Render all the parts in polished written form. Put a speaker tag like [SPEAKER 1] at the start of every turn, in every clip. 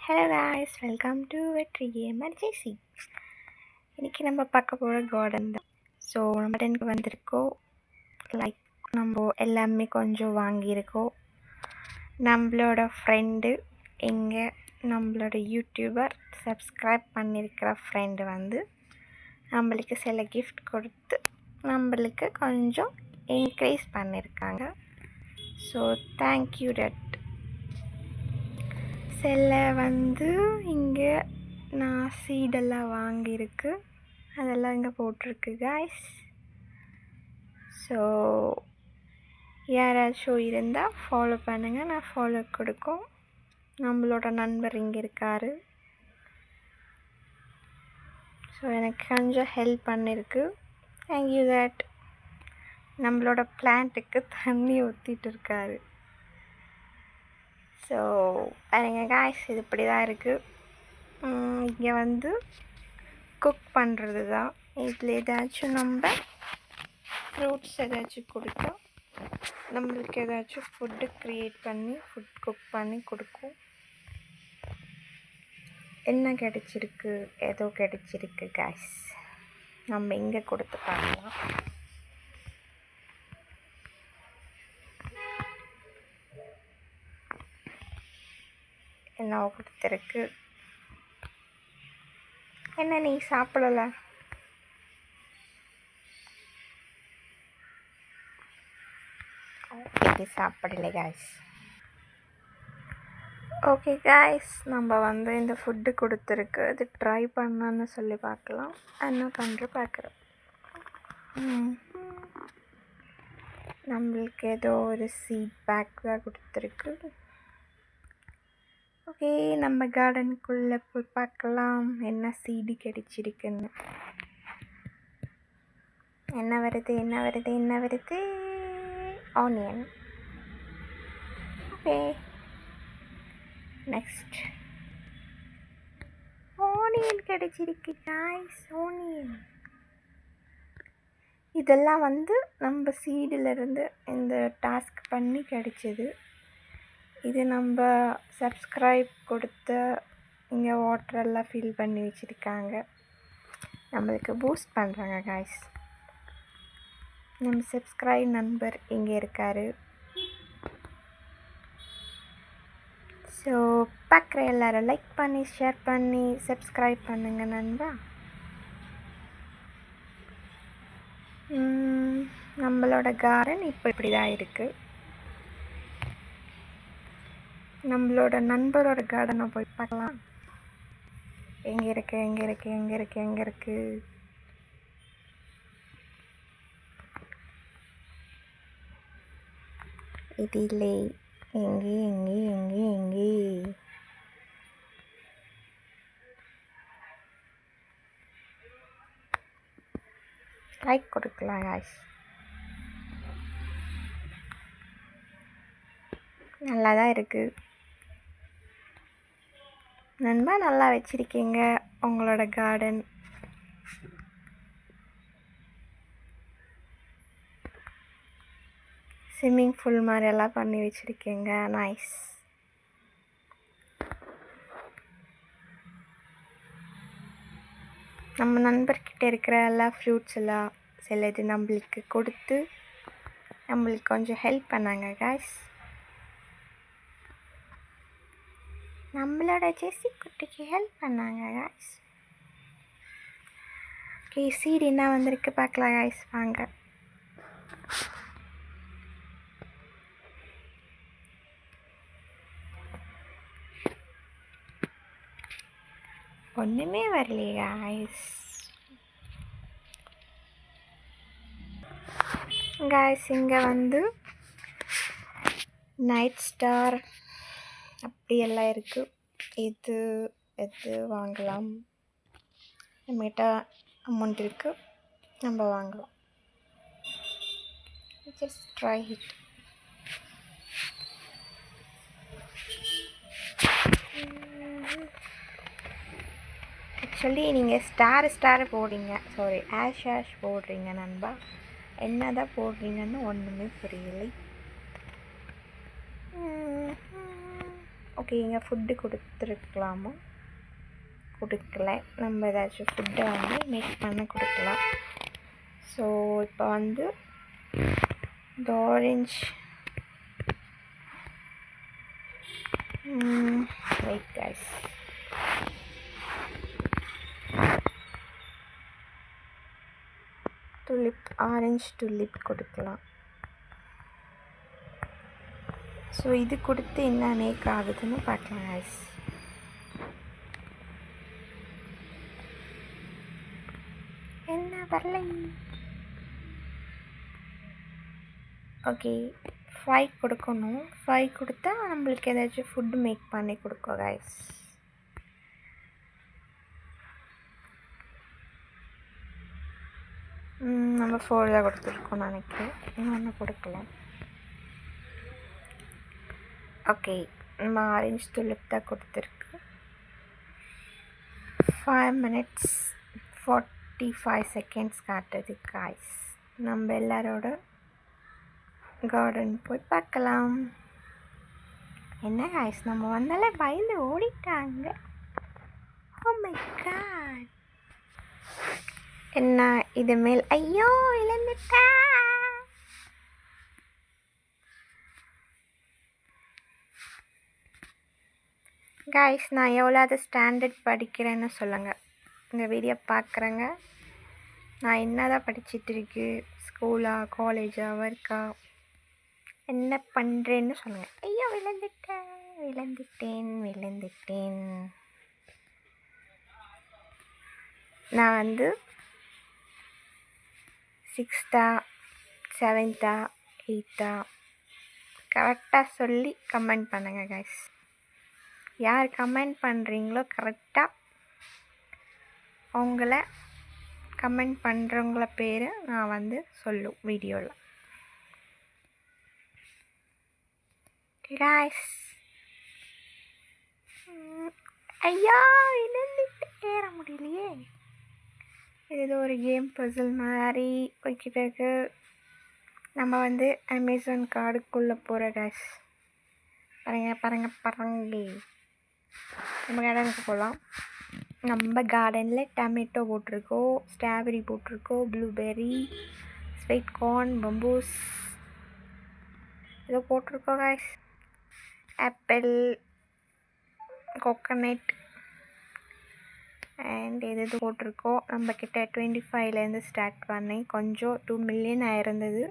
[SPEAKER 1] Hello guys, welcome to வெற்றி emergency. இன்றைக்கி நம்ம பார்க்க போகிற கார்டன் தான். ஸோ நம்ம கார்டனுக்கு வந்திருக்கோம். லைக் நம்ம எல்லாமே கொஞ்சம் வாங்கியிருக்கோம். நம்மளோட ஃப்ரெண்டு இங்கே நம்மளோட யூடியூபர் சப்ஸ்கிரைப் பண்ணியிருக்கிற ஃப்ரெண்டு வந்து நம்மளுக்கு சில கிஃப்ட் கொடுத்து நம்மளுக்கு கொஞ்சம் என்கரேஜ் பண்ணியிருக்காங்க. ஸோ தேங்க்யூ டட். சில வந்து இங்கே நான் சீடெல்லாம் வாங்கியிருக்கு, அதெல்லாம் இங்கே போட்டிருக்கு காய்ஸ். ஸோ யாராச்சும் இருந்தால் ஃபாலோ பண்ணுங்கள், நான் ஃபாலோ கொடுக்கும். நம்மளோட நண்பர் இங்கே இருக்கார். ஸோ எனக்கு கொஞ்சம் ஹெல்ப் பண்ணியிருக்கு. Thank you that. நம்மளோட பிளான்ட்டுக்கு தண்ணி ஊற்றிட்டு இருக்காரு. ஸோ பாருங்க காய்ஸ், இது இப்படி தான் இருக்குது. இங்கே வந்து குக் பண்ணுறது தான். இதில் ஏதாச்சும் நம்ம ஃப்ரூட்ஸ் ஏதாச்சும் கொடுத்தா நம்மளுக்கு ஏதாச்சும் ஃபுட்டு க்ரியேட் பண்ணி ஃபுட் குக் பண்ணி கொடுக்கும். என்ன கிடைச்சிருக்கு, ஏதோ கிடைச்சிருக்கு காய்ஸ். நம்ம இங்கே கொடுத்து பார்க்கலாம். என்ன கொடுத்துருக்கு? என்ன நீ சாப்பிடல? ஓகே, சாப்பிடல காய்ஸ். ஓகே காய்ஸ், நம்ம வந்து இந்த ஃபுட்டு கொடுத்துருக்கு. இது ட்ரை பண்ணான்னு சொல்லி பார்க்கலாம். என்ன பண்ணுற பார்க்குறோம். நம்மளுக்கு ஏதோ ஒரு சீட் பேக் தான் கொடுத்துருக்கு. ஓகே, நம்ம கார்டனுக்குள்ளே போய் பார்க்கலாம் என்ன சீடு கிடைச்சிருக்குன்னு. என்ன வருது? ஆனியன். ஓகே, நெக்ஸ்ட் ஆனியன் கிடைச்சிருக்கு காய்ஸ். ஆனியன் இதெல்லாம் வந்து நம்ம சீடிலிருந்து இந்த டாஸ்க் பண்ணி கிடைச்சிது. இது நம்ம சப்ஸ்கிரைப் கொடுத்த இங்கே வாட்டரெல்லாம் ஃபில் பண்ணி வச்சுருக்காங்க. நம்மளுக்கு பூஸ்ட் பண்ணுறாங்க காய்ஸ். நம்ம சப்ஸ்கிரைப் நண்பர் இங்கே இருக்கார். ஸோ பார்க்குற எல்லோரும் லைக் பண்ணி ஷேர் பண்ணி சப்ஸ்கிரைப் பண்ணுங்க நண்பா. நம்மளோட கார்டன் இப்படி தான் இருக்குது. நம்மளோட நண்பரோட கார்டனை போய் பார்க்கலாம். எங்கே இருக்கு? இது இல்லை. எங்கே லைக் கொடுக்கலாம் காய்ஸ். நல்லா தான் இருக்குது நண்பா. நல்லா வச்சுருக்கீங்க உங்களோட கார்டன். ஸ்விம்மிங் பூல் மாதிரியெல்லாம் பண்ணி வச்சுருக்கீங்க. நைஸ். நம்ம நண்பர்கிட்ட இருக்கிற எல்லா ஃப்ரூட்ஸ் எல்லாம் சிலது நம்மளுக்கு கொடுத்து நம்மளுக்கு கொஞ்சம் ஹெல்ப் பண்ணாங்க காய்ஸ். நம்மளோட ஜெஸ்ஸி குட்டிக்கு ஹெல்ப் பண்ணாங்க காய்ஸ். ஓகே, சீடு என்ன வந்திருக்கு பார்க்கலாம் காய்ஸ், வாங்க. ஒன்றுமே வரலையே காய்ஸ். இங்கே வந்து நைட் ஸ்டார் அப்படியெல்லாம் இருக்குது. எது வாங்கலாம்? நம்மகிட்ட அமௌண்ட் இருக்குது, நம்ம வாங்கலாம். Just try it. ஆக்சுவலி நீங்கள் ஸ்டார் போடுறீங்க, சாரி ஆஷ் போடுறீங்க நண்பா. என்ன தான் போடுறீங்கன்னு ஒன்றுமே புரியலை. ஓகே, இங்கே ஃபுட்டு கொடுத்துருக்கலாமா? கொடுக்கல. நம்ம ஏதாச்சும் ஃபுட்டை வந்து மேக் பண்ண கொடுக்கலாம். ஸோ இப்போ வந்து இந்த orange wait guys, orange tulip கொடுக்கலாம். ஸோ இது கொடுத்து என்ன மேக் ஆகுதுன்னு பார்க்கலாம் கைஸ். என்ன வரலை? ஓகே, 5 கொடுக்கணும். 5 கொடுத்தா நம்மளுக்கு ஏதாச்சும் ஃபுட்டு மேக் பண்ணி கொடுக்கும் கைஸ். நம்ம 4 தான் கொடுத்துருக்கோம் நினைக்கிறேன், இன்னொன்று கொடுக்கல. ஓகே, நம்ம ஆரஞ்சு துலிப் தான் கொடுத்துருக்கு. 5 minutes 45 seconds காட்டுது காய்ஸ். நம்ம எல்லாரோட கார்டன் போய் பார்க்கலாம். என்ன காய்ஸ், நம்ம வந்தாலே பயந்து ஓடிட்டாங்க. ஓ மை காட், என்ன இது மேல்? ஐயோ இழந்துட்டா. காய்ஸ், நான் எவ்வளோது ஸ்டாண்டர்ட் படிக்கிறேன்னு சொல்லுங்கள். இந்த வீடியோ பார்க்குறேங்க. நான் என்ன தான் படிச்சுட்டு இருக்கு, ஸ்கூலா, காலேஜா, ஒர்க்கா, என்ன பண்ணுறேன்னு சொல்லுங்கள். ஐயோ விழுந்துட்டேன். நான் வந்து 6th 7th 8th கரெக்டாக சொல்லி கமெண்ட் பண்ணுங்கள் கைஸ். யார் கமெண்ட் பண்ணுறீங்களோ கரெக்டாக அவங்கள கமெண்ட் பண்ணுறவங்கள பேர் நான் வந்து சொல்லும் வீடியோவில். கைஸ், ஐயா இழந்துட்டு ஏற முடியலையே. இது ஒரு கேம் பசில் மாதிரி போய்கிட்டு இருக்கு. நம்ம வந்து அமேசான் கார்டுக்குள்ளே போகிற கைஸ். பாருங்க நம்ம கார்டனுக்கு போகலாம். நம்ம கார்டனில் டொமேட்டோ போட்டிருக்கோம், ஸ்ட்ராபெரி போட்டிருக்கோம், ப்ளூபெர்ரி, ஸ்வீட் கார்ன், பம்பூஸ் ஏதோ போட்டிருக்கோம் கைஸ். ஆப்பிள், கோகோனட் அண்ட் எது போட்டிருக்கோம். நம்மக்கிட்ட 25லேருந்து ஸ்டார்ட் பண்ணி கொஞ்சம் 2 million ஆயிருந்தது.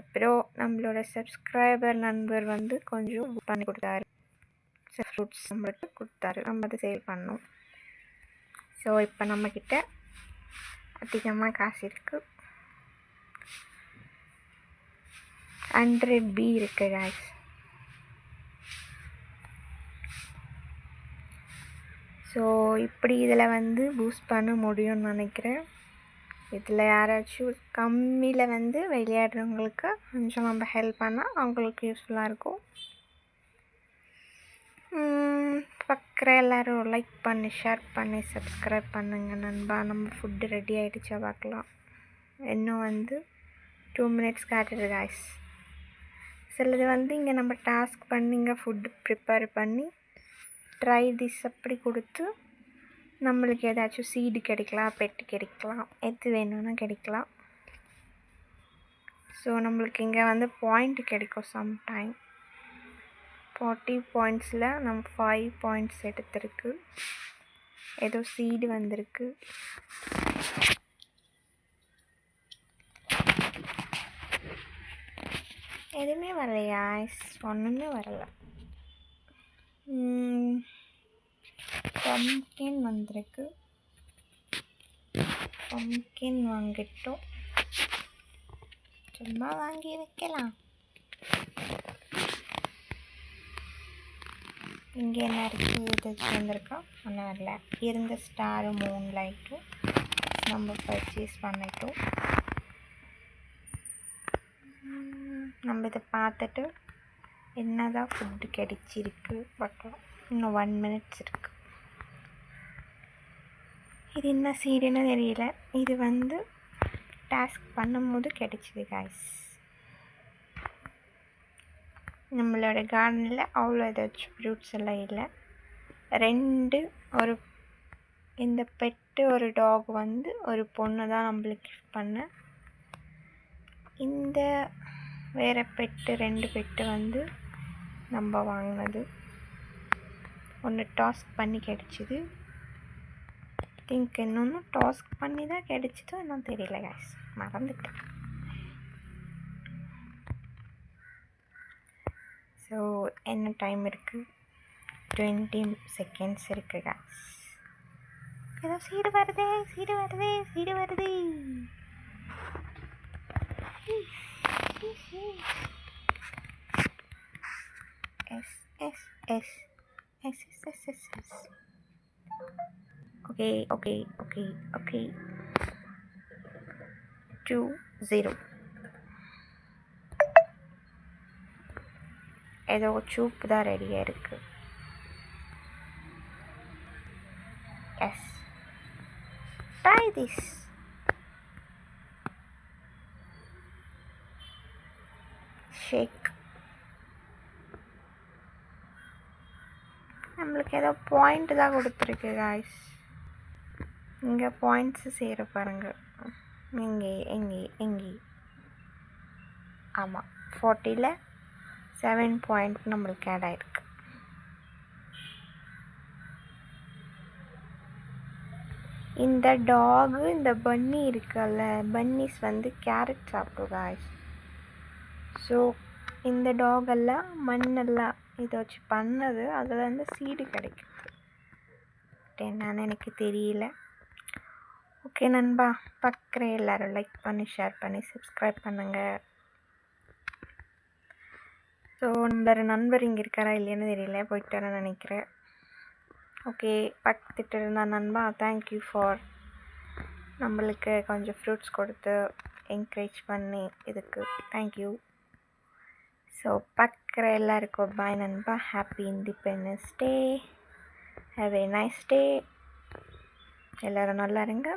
[SPEAKER 1] அப்புறம் நம்மளோட சப்ஸ்கிரைபர் நண்பர் வந்து கொஞ்சம் பண்ணி கொடுத்தாரு, ஃப்ரூட்ஸ் நம்மளுக்கு கொடுத்தாரு, நம்ம அதை சேல் பண்ணோம். ஸோ இப்போ நம்மக்கிட்ட அதிகமாக காசு இருக்குது. 100 B இருக்குது காய்ஸ். ஸோ இப்படி இதில் வந்து பூஸ்ட் பண்ண முடியும்னு நினைக்கிறேன். இதில் யாராச்சும் கம்மியில் வந்து விளையாடுறவங்களுக்கு கொஞ்சம் நம்ம ஹெல்ப் பண்ணால் அவங்களுக்கு யூஸ்ஃபுல்லாக இருக்கும். பார்க்குற எல்லோரும் லைக் பண்ணி, ஷேர் பண்ணி, சப்ஸ்கிரைப் பண்ணுங்க நண்பா. நம்ம ஃபுட்டு ரெடி ஆகிடுச்சா பார்க்கலாம். இன்னும் வந்து 2 minutes காட்டுது காய்ஸ். சிலது வந்து இங்கே நம்ம டாஸ்க் பண்ணி இங்கே ஃபுட்டு ப்ரிப்பேர் பண்ணி ட்ரை திஸ் அப்படி கொடுத்து நம்மளுக்கு ஏதாச்சும் சீடு கிடைக்கலாம், பெட்டு கிடைக்கலாம், எது வேணும்னா கிடைக்கலாம். ஸோ நம்மளுக்கு இங்கே வந்து பாயிண்ட் கிடைக்கும் சம்டைம். 40 pointsல நம்ம 5 points எடுத்திருக்கு. ஏதோ சீடு வந்திருக்கு. எதுவுமே வரலையா? ஒன்றுமே வரல. பம்ப்கின் வந்திருக்கு. பம்ப்கின் வாங்கிட்டோம், சும்மா வாங்கி வைக்கலாம். இங்கே என்ன இருக்குது, இது வந்திருக்கா? ஒன்றும் வரல. இருந்த ஸ்டாரும் மூன் லைட்டும் நம்ம பர்ச்சேஸ் பண்ணிட்டோம். நம்ம இதை பார்த்துட்டு என்ன தான் ஃபுட்டு கிடைச்சிருக்கு பார்க்கலாம். இன்னும் 1 minutes இருக்குது. இது என்ன சீடுன்னு தெரியல. இது வந்து டாஸ்க் பண்ணும்போது கிடைச்சிது காய்ஸ். நம்மளோட கார்டனில் அவ்வளோ ஏதாச்சும் ஃப்ரூட்ஸ் எல்லாம் இல்லை. 2 ஒரு இந்த பெட்டு ஒரு டாக் வந்து ஒரு பொண்ணு தான் நம்மளுக்கு கிஃப்ட் பண்ணேன். இந்த வேறு பெட்டு 2 பெட்டு வந்து நம்ம வாங்கினது. ஒன்று டாஸ்க் பண்ணி கிடச்சிது. திங்க் இன்னொன்று டாஸ்க் பண்ணி தான் கிடச்சிதோ இன்னும் தெரியல கைஸ், மறந்துட்டேன். ஸோ என்ன டைம் இருக்குது? 20 seconds இருக்குது கைஸ். ஏதோ சீடு வருதே. எஸ். ஓகே. 2-0. ஏதோ சூப்பு தான் ரெடியாக இருக்குது. Yes, try this. ஷேக். நம்மளுக்கு ஏதோ பாயிண்ட் தான் கொடுத்துருக்கு காய்ஸ். இங்கே பாயிண்ட்ஸு சேர பாருங்கள். எங்கே ஆமாம், 40ல் 7 பாயிண்ட் நம்மளுக்கு ஆட் ஆகிருக்கு. இந்த டாகு இந்த பன்னி இருக்குல்ல, பன்னிஸ் வந்து கேரட் சாப்பிடும் காய்ஸ். ஸோ இந்த டாகெல்லாம் மண்ணெல்லாம் இதை வச்சு பண்ணது, அதில் வந்து சீடு கிடைக்குது. என்னன்னு எனக்கு தெரியல. ஓகே நண்பா, பார்க்குற எல்லோரும் லைக் பண்ணி, ஷேர் பண்ணி, சப்ஸ்கிரைப் பண்ணுங்கள். ஸோ நம்மளோட நண்பர் இங்கே இருக்காரா இல்லையான்னு தெரியல, போயிட்டாரன்னு நினைக்கிறேன். ஓகே, பார்த்துட்டு இருந்தா நண்பா, தேங்க்யூ ஃபார் நம்மளுக்கு கொஞ்சம் ஃப்ரூட்ஸ் கொடுத்து என்கரேஜ் பண்ணி இதுக்கு தேங்க்யூ. ஸோ பார்க்குற எல்லாருக்கும் பாய் நண்பா. Happy independence day. Have a nice day. எல்லோரும் நல்லா இருங்க.